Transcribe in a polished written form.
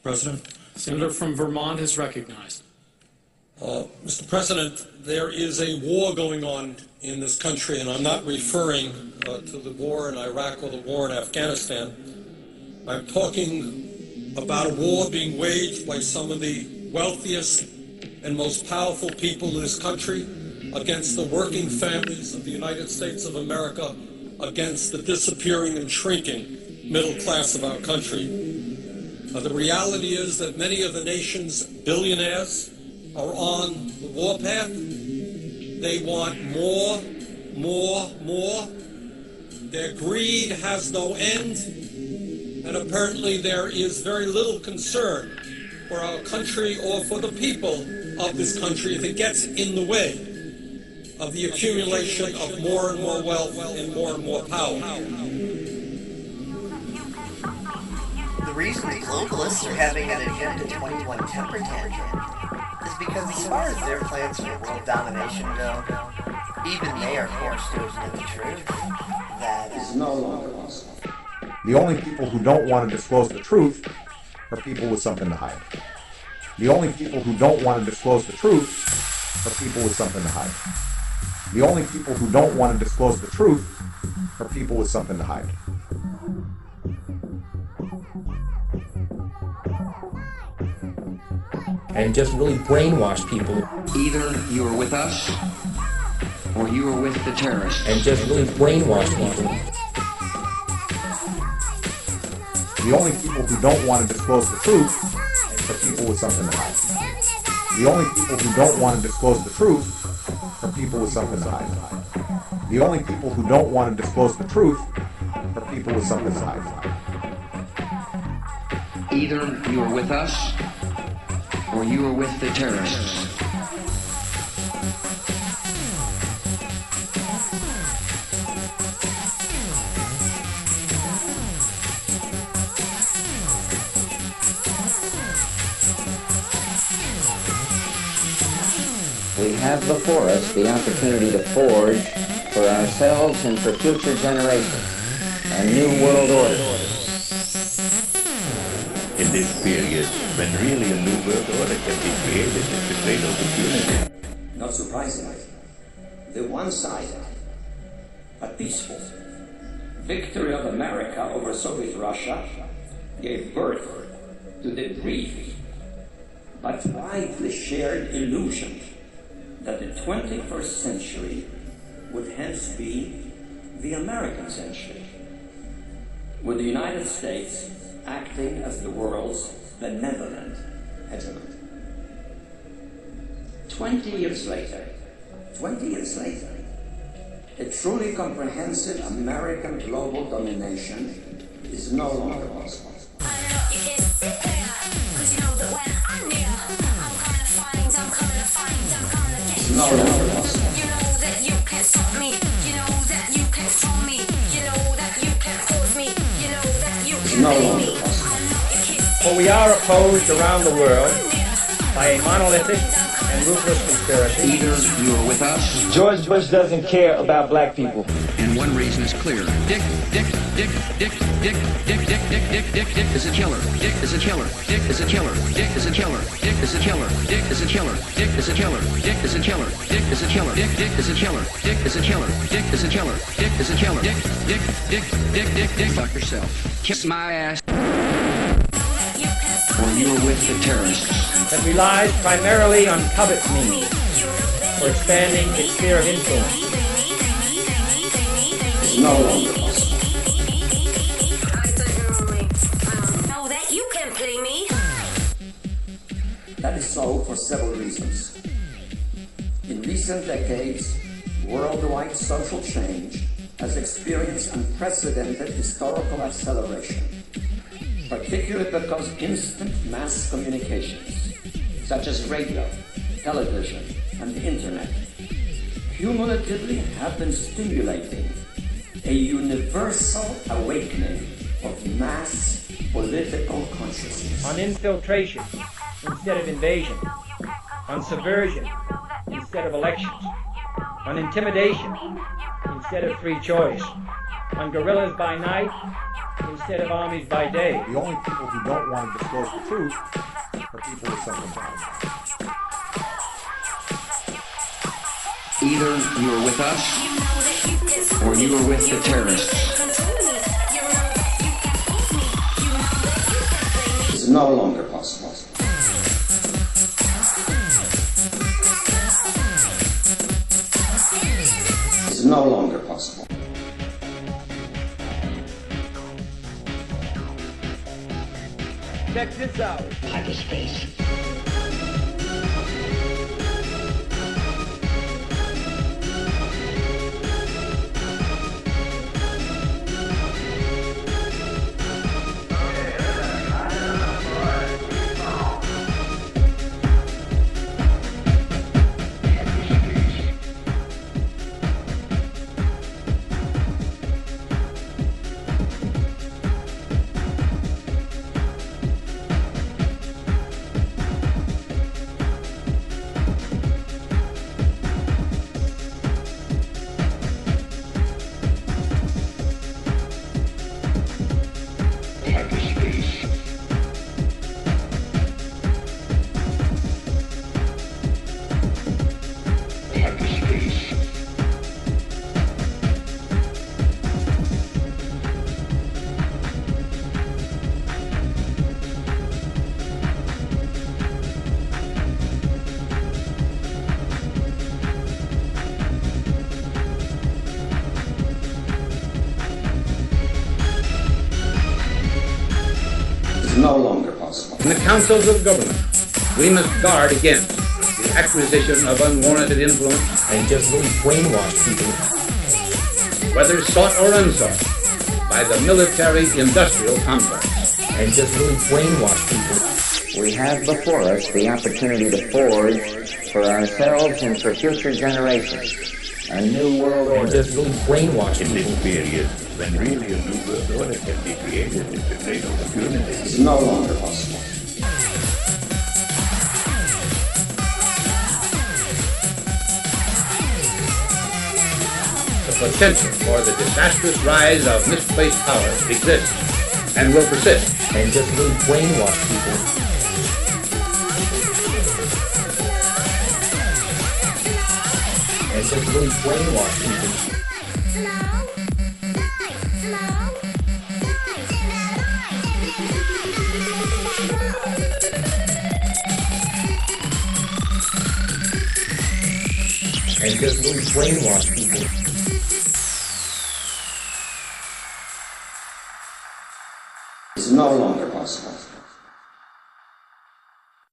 President. Senator from Vermont is recognized. Mr. President, there is a war going on in this country, and I'm not referring to the war in Iraq or the war in Afghanistan. I'm talking about a war being waged by some of the wealthiest and most powerful people in this country against the working families of the United States of America, against the disappearing and shrinking middle class of our country. The reality is that many of the nation's billionaires are on the warpath. They want more, more, more. Their greed has no end, and apparently there is very little concern for our country or for the people of this country if it gets in the way of the accumulation of more and more wealth and more power. The reason the globalists are having an Agenda 21 temper tantrum is because as far as their plans for world domination go, even they are forced to admit the truth. That is no longer possible. The only people who don't want to disclose the truth are people with something to hide. The only people who don't want to disclose the truth are people with something to hide. The only people who don't want to disclose the truth are people with something to hide. And just really brainwash people. Either you are with us, or you are with the terrorists. And just really brainwash people. The only people who don't want to disclose the truth are people with something to hide. The only people who don't want to disclose the truth are people with something to hide. The only people who don't want to disclose the truth are people with something to hide. Either you are with us, or you are with the terrorists. We have before us the opportunity to forge for ourselves and for future generations a new world order. In this period, when really a new world order can be created, it's a great opportunity. Not surprisingly, the one-sided but peaceful victory of America over Soviet Russia gave birth to the brief but widely shared illusion that the 21st century would hence be the American century, with the United States acting as the world's benevolent hegemon. 20 years later, a truly comprehensive American global domination is no longer possible. It's no longer possible. You know that you can't stop me. You know that you can't stop me. You know that you can't pause me. You know that you can't No me. For we are opposed around the world by a monolithic and ruthless conspiracy. Either you are with us, George Bush doesn't care about black people. and one reason is clear. Dick is a killer. Dick is a killer. Dick is a killer. Dick is a killer. Dick is a killer. Dick is a killer. Dick is a killer. Dick is a killer. Dick is a killer. Dick is a killer. Dick is a killer. Dick is a killer. Dick is a killer. Dick. Fuck yourself. Kiss my ass. Or you are with the terrorists. That relies primarily on covets means for expanding its sphere of influence. It's no longer possible. Know that you can play me. That is so for several reasons. In recent decades, worldwide social change has experienced unprecedented historical acceleration, particularly because instant mass communications, such as radio, television, and the internet, cumulatively have been stimulating a universal awakening of mass political consciousness. On infiltration instead of invasion. On subversion instead of elections. On intimidation instead of free choice. On guerrillas by night instead of armies by day. The only people who don't want to disclose the truth are people with something to hide. Either you are with us, or you are with the terrorists. It's no longer possible. It's no longer possible. Check this out. Hyperspace. No longer possible. In the councils of government, we must guard against the acquisition of unwarranted influence and just really brainwash people, whether sought or unsought, by the military-industrial complex, and just really brainwash people. We have before us the opportunity to forge for ourselves and for future generations a new world order. And just really brainwash In people. this period, when really a new world order can be created with the great opportunity. It's no longer possible. The potential for the disastrous rise of misplaced power exists and will persist. And just really brainwash people. And just really brainwash people. And just really brainwash people. It's no longer possible.